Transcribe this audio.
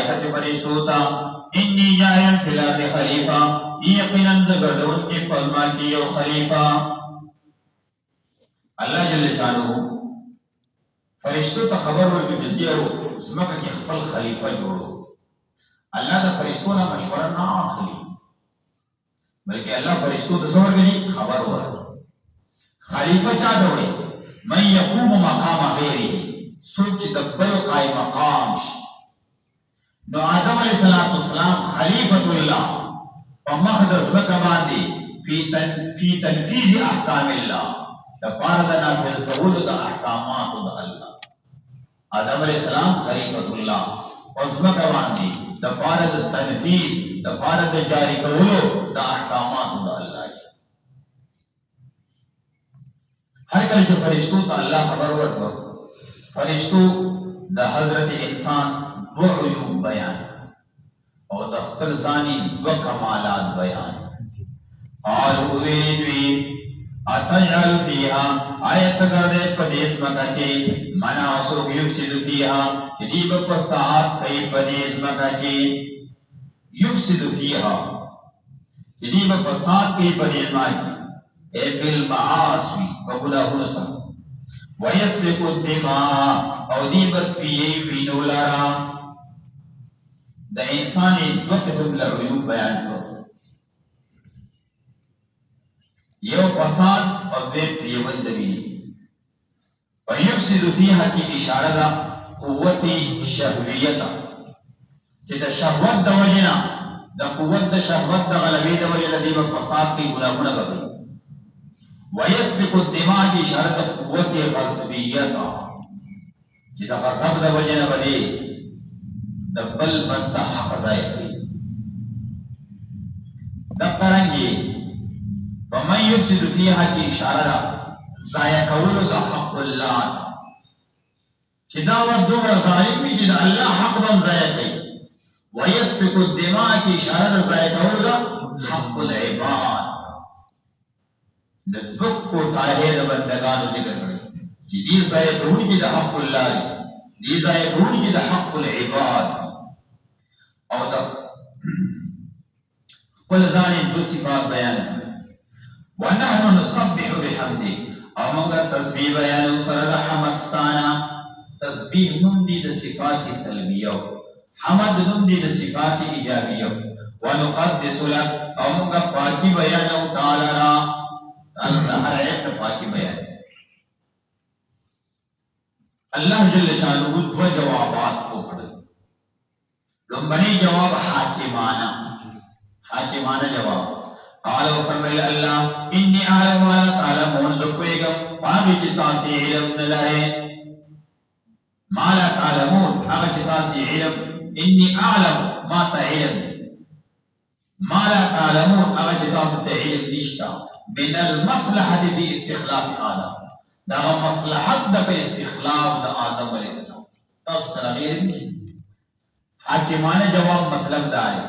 मलाइकत फरिश्तों ता इन्नी जायन फिल अर्दि खलीफा यकीनन ज़गदुन के फरमा की यो खलीफा। अल्लाह जल्ले शानुहु फरिश्तों ता खबर वर्की जल्दियो ज़मका के खपल खलीफा जोड़ो। अल्लाह दा फरिश्तों ना मशवरा ना आखली बल्कि अल्लाह फरिश्तों ता ज़ोर गनी खबर वर्की खलीफा चा दौड़े मैं यकूम मकाम गैरी सोच दब्बल काई मकाम। नो आदम अलैहिस्सलाम खलीफतुल्लाह व महदस बकबादी फी तनफीज अहकामिल्लाह तफारद नाफिल कबूल द अहकामात अल्लाह। आदम अलैहिस्सलाम खलीफतुल्लाह उस्मा कबादी तफारद तनफीज तफारद जारी कबूल द अहकामात अल्लाह। हर कल जो फरिश्तों का अल्लाह खबर वर्को फरिश्तों द हजरत इंसान दो उयूब बयान और दख्तर जानी दो कमालात बयान। और उवेदवी अतजल फिहा आयत गदे पदेश मकके मनासु युफसिदु फिहा रिब फसाद कई पदेश मकके युफसिदु फिहा रिब फसाद कई पदेश मकके ए बिल मासी बगुनाहुन सा वयस्फिकु दिमा और दीबत पिए विनोलारा। द इंसान दो किस्म लरुयूब बयान करो यो फसाद और वे प्रियवंदवी वयुफसिदु फिहा की इशारा दा कुव्वती शहवियता कि द शहवत द वजना द कुव्वत द शहवत द गलबे द वजना दी फसाद की गुनाह बगी। वयस्फिकु दिमा की इशारा दा कुव्वती गज़बियता कि द गज़ब द वजना बदी दबल बनता हक जायकी दबरंगी वमन युफसिदु फिहा की इशारा जाया कौल द हक़ुल्लाह कि दावत दो जालिम भी जिन अल्लाह हक बन जाया की। वयस्फिकु दिमा की इशारा जाया कौल द हक़ुल इबाद नज़ुक को ताहिर बंदगान जिक्र करे कि दी जाया कौल की द हक़ुल्लाह दी जाया कौल की द हक़ुल इबाद और कुल जानी दो सिफात बयान व नहनु नुसब्बिहु बिहम्दी और मंगा तस्बीह बयान सरद हमदस्ताना तस्बीह नुंदी द सिफात की सलबियो हमद नुंदी द सिफात की इजाबियो व नुक़द्दिसु लक और मंगा पाकी बयान ताला हर एक पाकी बयान। अल्लाह जल्ले शानुहु दो जवाबात को पढ़े। लंबनी जवाब हाकिमाना जवाब आलो फरमाए अल्लाह इन्नी आलम व तालमून ज़ुक़वेगम पागी चिता से इल्म न लाए माला तालमून अगर चिता से इल्म इन्नी आलम माता इल्म माला तालमून अगर चिता से इल्म निश्ता मिनल मसलहत भी इस्तिखलाफ आदम दा मसलहत द पे इस्तिखलाफ द आदम अलैहिस्सलाम तब तगीर हाकिमाना जवाब मतलब दाए